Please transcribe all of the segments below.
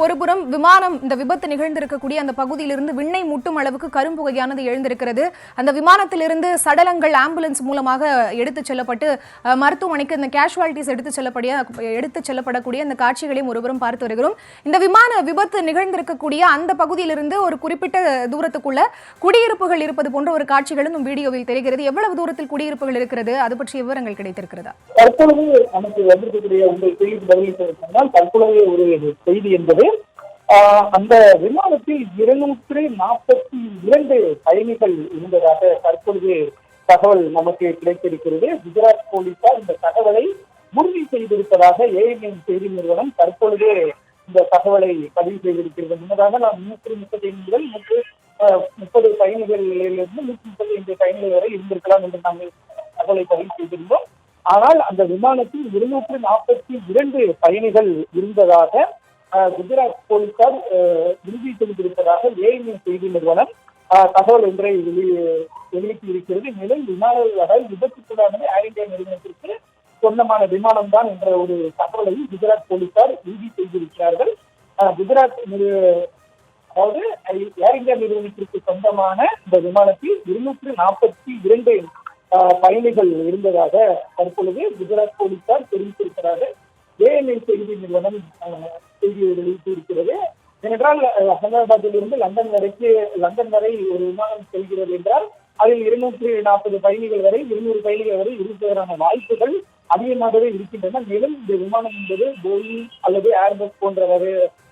ஒருபுறம் விமானம் இந்த விபத்து நிகழ்ந்திருக்கக்கூடிய அந்த பகுதியிலிருந்து விண்ணை முட்டும் அளவுக்கு கரும்புகையானது எழுந்திருக்கிறது. அந்த விமானத்திலிருந்து சடலங்கள் ஆம்புலன்ஸ் மூலமாக எடுத்துச் செல்லப்பட்டு மருத்துவமனைக்கு இந்த கேஷுவாலிட்டிஸ் எடுத்துச் செல்லப்படக்கூடிய அந்த காட்சிகளையும் ஒருபுறம் பார்த்து வருகிறோம். இந்த விமான விபத்து நிகழ்ந்திருக்கக்கூடிய அந்த பகுதியிலிருந்து ஒரு குறிப்பிட்ட தூரத்துக்குள்ள குடியிருப்புகள் இருப்பது போன்ற ஒரு காட்சிகளும் வீடியோவில் தெரிகிறது. எவ்வளவு தூரத்தில் குடியிருப்புகள் இருக்கிறது, அது பற்றிய விவரங்கள் கிடைத்திருக்கிறதா? தற்பொழுது நமக்கு வந்திருக்கக்கூடிய உங்கள் செய்தி பதில் சொன்னால் தற்பொழுது ஒரு செய்தி என்பது அந்த விமானத்தில் 242 பயணிகள் இருந்ததாக தற்பொழுது தகவல் நமக்கு கிடைத்திருக்கிறது. குஜராத் போலீசார் இந்த தகவலை உறுதி செய்திருப்பதாக ஏஎன்என் செய்தி நிறுவனம் தற்பொழுது இந்த தகவலை பதிவு செய்திருக்கிறது. முன்னதாக நாம் 135 முதல் 130 பயணிகளிலிருந்து 135 பயணிகள் வரை இருந்திருக்கலாம் என்று நாங்கள் தகவலை பதிவு செய்திருந்தோம். ஆனால் அந்த விமானத்தில் 242 பயணிகள் இருந்ததாக குஜராத் போலீசார் உறுதி செய்திருப்பதாக ஏஎன்என் செய்தி நிறுவனம் தகவல் ஒன்றை வெளியிட்டிருக்கிறது. மேலும் விபத்துக்குள்ளானது ஏர் இந்தியா நிறுவனத்திற்கு சொந்தமான விமானம் தான் என்ற ஒரு தகவலை குஜராத் போலீசார் உறுதி செய்திருக்கிறார்கள். குஜராத் அதாவது ஏர் இந்தியா நிறுவனத்திற்கு சொந்தமான இந்த விமானத்தில் 242 பயணிகள் இருந்ததாக தற்பொழுது குஜராத் போலீசார் தெரிவித்திருக்கிறார்கள். ஏஎன்என் செய்தி நிறுவனம் செய்தியை வெளியிட்டிருக்கிறது. ஏனென்றால் அகமதாபாத்தில் இருந்து லண்டன் வரை ஒரு விமானம் செல்கிறது என்றால் அதில் 240 பயணிகள் வரை 200 பயணிகள் வரை இருப்பதற்கான வாய்ப்புகள் அதிகமாகவே இருக்கின்றன. மேலும் இந்த விமானம் என்பது போயிங் அல்லது ஏர்பஸ் போன்ற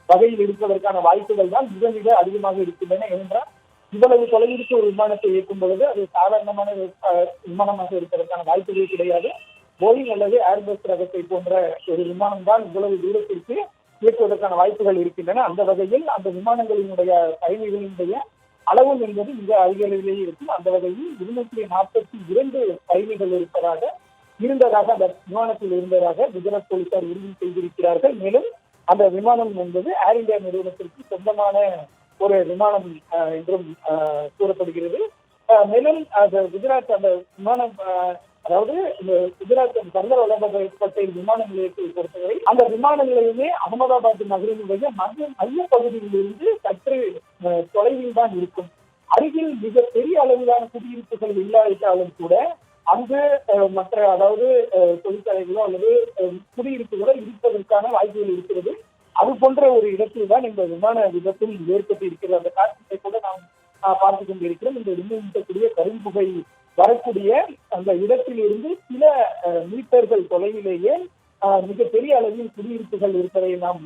வகையில் இருப்பதற்கான வாய்ப்புகள் தான் மிக மிக அதிகமாக இருக்கின்றன. ஏனென்றால் இவ்வளவு தொலைவிற்கு ஒரு விமானத்தை இயக்கும் பொழுது அது சாதாரணமான விமானமாக இருப்பதற்கான வாய்ப்புகள் கிடையாது. போயிங் அல்லது ஏர்பஸ் ரகத்தை போன்ற ஒரு விமானம் தான் இவ்வளவு தூரத்திற்கு இயக்குவதற்கான வாய்ப்புகள் இருக்கின்றன. அந்த வகையில் அந்த விமானங்களினுடைய பயணிகளினுடைய அளவும் என்பது மிக அதிக அளவிலேயே இருக்கும். அந்த வகையில் 242 பயணிகள் இருந்ததாக அந்த விமானத்தில் இருந்ததாக குஜராத் போலீசார் உறுதி செய்திருக்கிறார்கள். மேலும் அந்த விமானம் என்பது ஏர் இந்தியா நிறுவனத்திற்கு சொந்தமான ஒரு விமானம் என்றும் கூறப்படுகிறது. மேலும் குஜராத் அந்த விமானம் அதாவது இந்த குஜராத் சர்தார் வல்லபாய் பட்டேல் விமான நிலையத்தை பொறுத்தவரை அந்த விமான நிலையமே அகமதாபாத் நகரினுடைய மைய பகுதியிலிருந்து சற்று தொலைவில் தான் இருக்கும். அருகில் மிக பெரிய அளவிலான குடியிருப்புகள் இல்லாவிட்டாலும் கூட அங்கு மற்ற அதாவது தொழிற்சாலைகளோ அல்லது குடியிருப்புகளோ இருப்பதற்கான வாய்ப்புகள் இருக்கிறது. அது போன்ற ஒரு இடத்தில் தான் இந்த விமான விபத்தில் ஏற்பட்டு இருக்கிறது. அந்த காட்சியை கூட நாம் பார்த்துக் கொண்டிருக்கிறோம். இந்த விண்ணப்பிக்கக்கூடிய கரும்புகை வரக்கூடிய அந்த இடத்தில் இருந்து சில மீட்டர்கள் தொலைவிலேயே மிகப்பெரிய அளவில் குடியிருப்புகள் இருப்பதை நாம்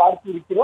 பார்த்து இருக்கிறோம்.